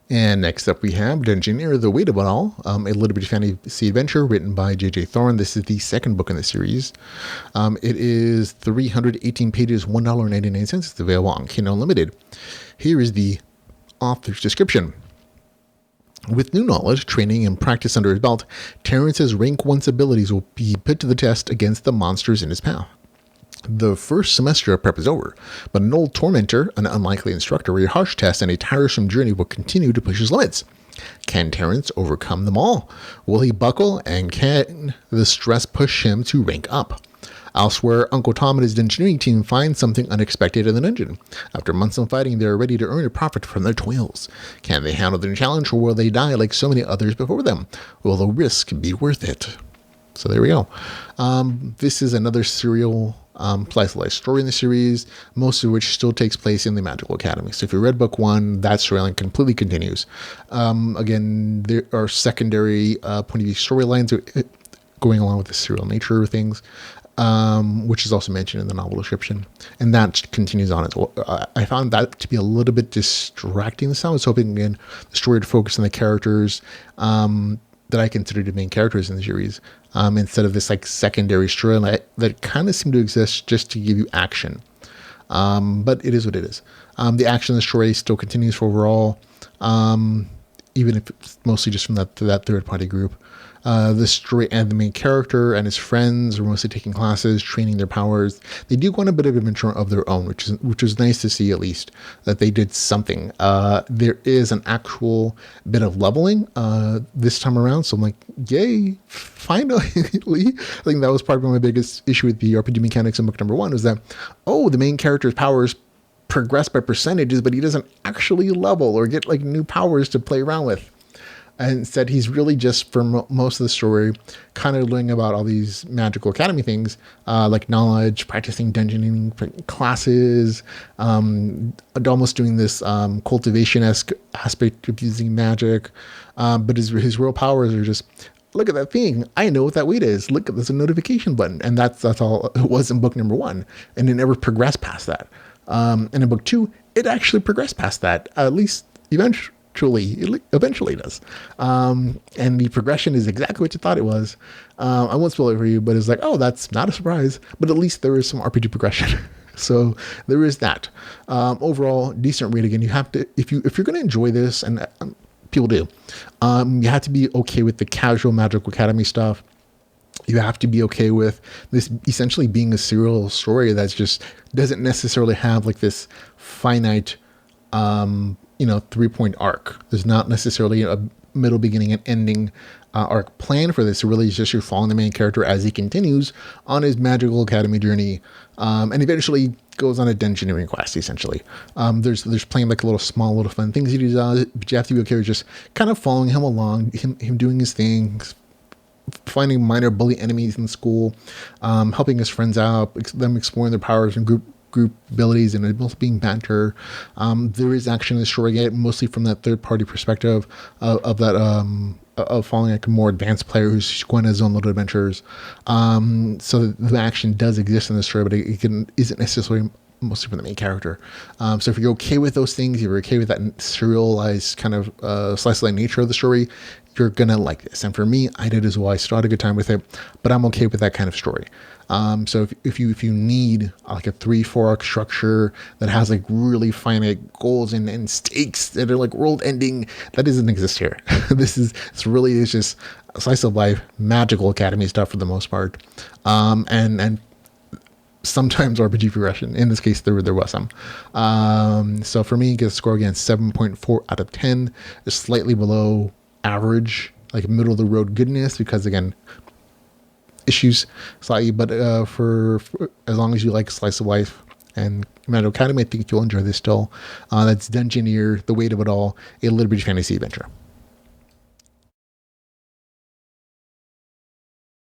And next up we have Dungeoneer, The Weight of It All, a LitRPG fantasy adventure written by J.J. Thorne. This is the second book in the series. It is 318 pages, $1.99. It's available on Kindle Unlimited. Here is the author's description. With new knowledge, training, and practice under his belt, Terrence's rank 1's abilities will be put to the test against the monsters in his path. The first semester of prep is over, but an old tormentor, an unlikely instructor, a harsh test, and a tiresome journey will continue to push his limits. Can Terrence overcome them all? Will he buckle, and can the stress push him to rank up? Elsewhere, Uncle Tom and his Dungeoneering team find something unexpected in the dungeon. After months of fighting, they are ready to earn a profit from their toils. Can they handle the challenge, or will they die like so many others before them? Will the risk be worth it? So there we go. This is another serial slice of life story in the series, most of which still takes place in the Magical Academy. So if you read book 1, that storyline completely continues. Again, there are secondary point of view storylines going along with the serial nature of things, which is also mentioned in the novel description. And that continues on as well. I found that to be a little bit distracting. So I was hoping, again, the story to focus on the characters that I consider the main characters in the series, instead of this like secondary story that kind of seemed to exist just to give you action. But it is what it is. The action of the story still continues for overall, even if it's mostly just from that third party group. The story and the main character and his friends are mostly taking classes, training their powers. They do go on a bit of adventure of their own, which is nice to see, at least that they did something. There is an actual bit of leveling this time around, so I'm like, yay, finally. I think that was probably my biggest issue with the RPG mechanics in book number 1, was that, the main character's powers progress by percentages, but he doesn't actually level or get like new powers to play around with. And instead, he's really just, for most of the story, kind of learning about all these Magical Academy things, like knowledge, practicing dungeoning classes, almost doing this cultivation-esque aspect of using magic. But his real powers are just, look at that thing. I know what that weight is. Look, there's a notification button. And that's all it was in book number 1. And it never progressed past that. And in book 2, it actually progressed past that, at least eventually. Eventually does. And the progression is exactly what you thought it was. I won't spoil it for you, but it's like, that's not a surprise, but at least there is some RPG progression. So there is that. Overall, decent read. Again, you have to, if you're going to enjoy this, and people do, you have to be okay with the casual Magical Academy stuff. You have to be okay with this essentially being a serial story that's just doesn't necessarily have like this finite, 3-point arc. There's not necessarily a middle, beginning, and ending arc plan for this. It really is just you're following the main character as he continues on his Magical Academy journey, and eventually goes on a Dungeoneering quest, essentially. There's playing like small little fun things he does, but you have to be okay with just kind of following him along, him doing his things, finding minor bully enemies in school, helping his friends out, them exploring their powers and group abilities, and it both being banter. There is action in the story, again, mostly from that third party perspective of following like a more advanced player who's going on his own little adventures. So the action does exist in the story, but it isn't necessarily mostly from the main character. So if you're okay with those things, you're okay with that serialized kind of slice of life nature of the story, you're gonna like this. And for me, I did as well. I still had a good time with it, but I'm okay with that kind of story. So if you need like a 3-4 arc structure that has like really finite goals and stakes that are like world ending, that doesn't exist here. It's really just a slice of life, Magical Academy stuff for the most part, and sometimes RPG progression. In this case, there was some. So for me, get a score again 7.4 out of 10, just slightly below average, like middle of the road goodness, because again, issues slightly, but for as long as you like slice of life and Magical Academy, I think you'll enjoy this still. That's Dungeoneer, The Weight of It All, a LitRPG fantasy adventure.